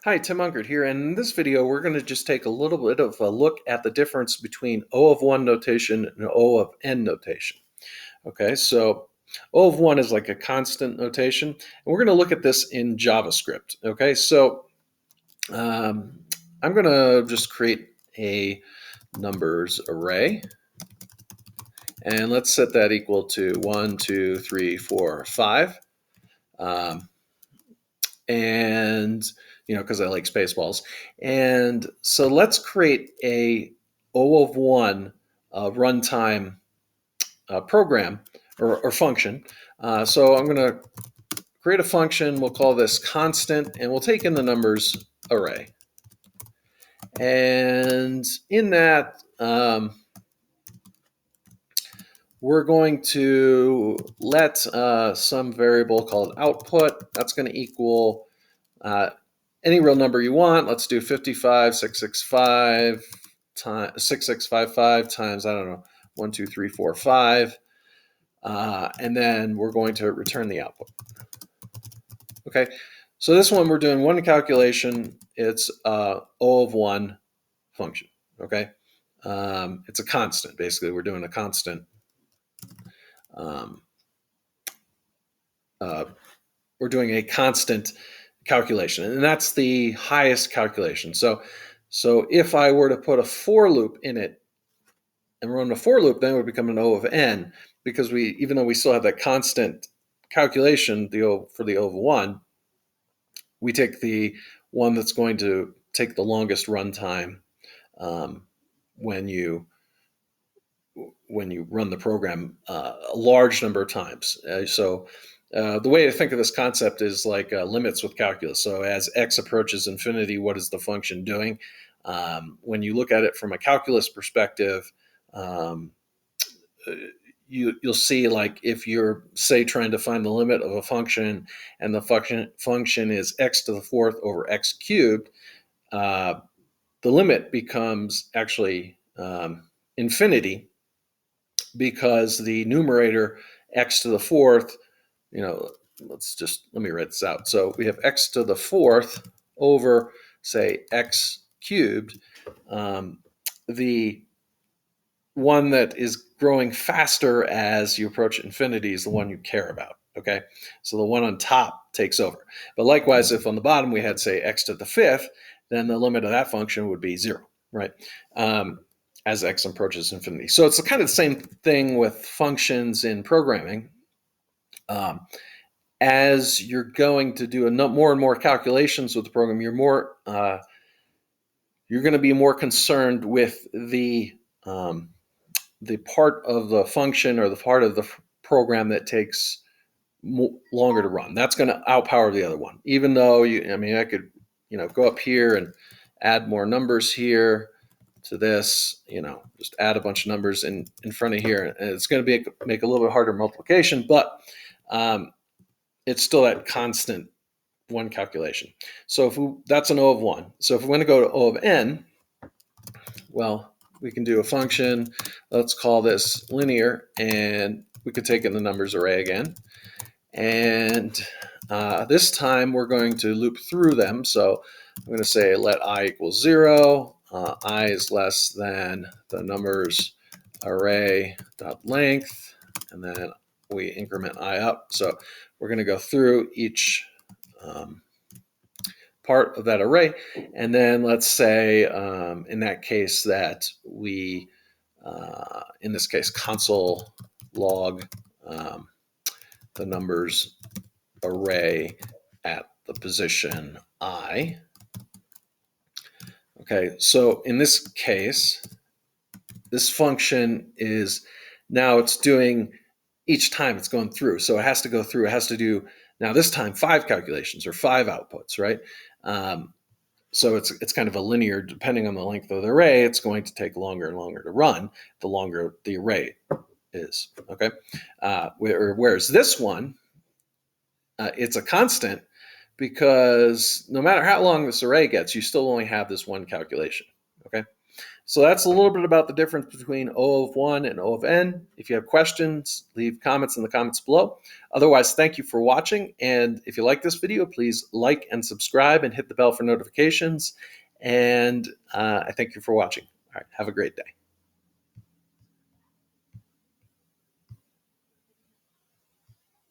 Hi, Tim Unkert here, and in this video we're going to just take a little bit of a look at the difference between O of 1 notation and O of n notation. Okay, so O of 1 is like a constant notation, and we're going to look at this in JavaScript. Okay, so I'm going to just create a numbers array, and let's set that equal to 1, 2, 3, 4, 5. And because I like Spaceballs. And so let's create a O of 1 runtime program or function. So I'm going to create a function. We'll call this constant, and we'll take in the numbers array. And in that, we're going to let some variable called output. That's going to equal any real number you want. Let's do 55,665 times 6655 times, I don't know, 1, 2, 3, 4, 5. And then we're going to return the output. Okay, so this one we're doing one calculation. It's O of 1 function. Okay, it's a constant. Basically, we're doing a constant. We're doing a constant calculation, and that's the highest calculation. So if I were to put a for loop in it and run a for loop, then it would become an O of n, because even though we still have that constant calculation, for the O of 1, we take the one that's going to take the longest runtime when you run the program a large number of times. The way to think of this concept is like limits with calculus. So as x approaches infinity, what is the function doing? When you look at it from a calculus perspective, you'll see, like, if you're, say, trying to find the limit of a function, and the function is x to the fourth over x cubed, the limit becomes actually infinity, because the numerator, x to the fourth, let me write this out. So we have x to the fourth over, say, x cubed. The one that is growing faster as you approach infinity is the one you care about. Okay, so the one on top takes over. But likewise, if on the bottom we had, say, x to the fifth, then the limit of that function would be 0, right? As x approaches infinity. So it's kind of the same thing with functions in programming. As you're going to do more and more calculations with the program, you're going to be more concerned with the part of the function or the part of the program that takes longer to run. That's going to outpower the other one. Even though I could go up here and add more numbers here to this, just add a bunch of numbers in front of here, and it's going to make a little bit harder multiplication, but it's still that constant one calculation. So that's an O of 1. So if we want to go to O of n, well, we can do a function. Let's call this linear, and we could take in the numbers array again. And this time we're going to loop through them. So I'm going to say let I equal 0. I is less than the numbers array dot length, and then we increment I up. So we're going to go through each part of that array, and then let's say in that case that we, in this case, console log the numbers array at the position I. Okay, so in this case, this function is now it's doing, each time it's going through. So it has to go through, it has to do, now this time, 5 calculations or 5 outputs, right? So it's kind of a linear, depending on the length of the array, it's going to take longer and longer to run, the longer the array is, okay? Whereas this one, it's a constant, because no matter how long this array gets, you still only have this one calculation, okay? So that's a little bit about the difference between O of 1 and O of n. If you have questions, leave comments in the comments below. Otherwise, thank you for watching. And if you like this video, please like and subscribe and hit the bell for notifications. And I thank you for watching. All right, have a great day.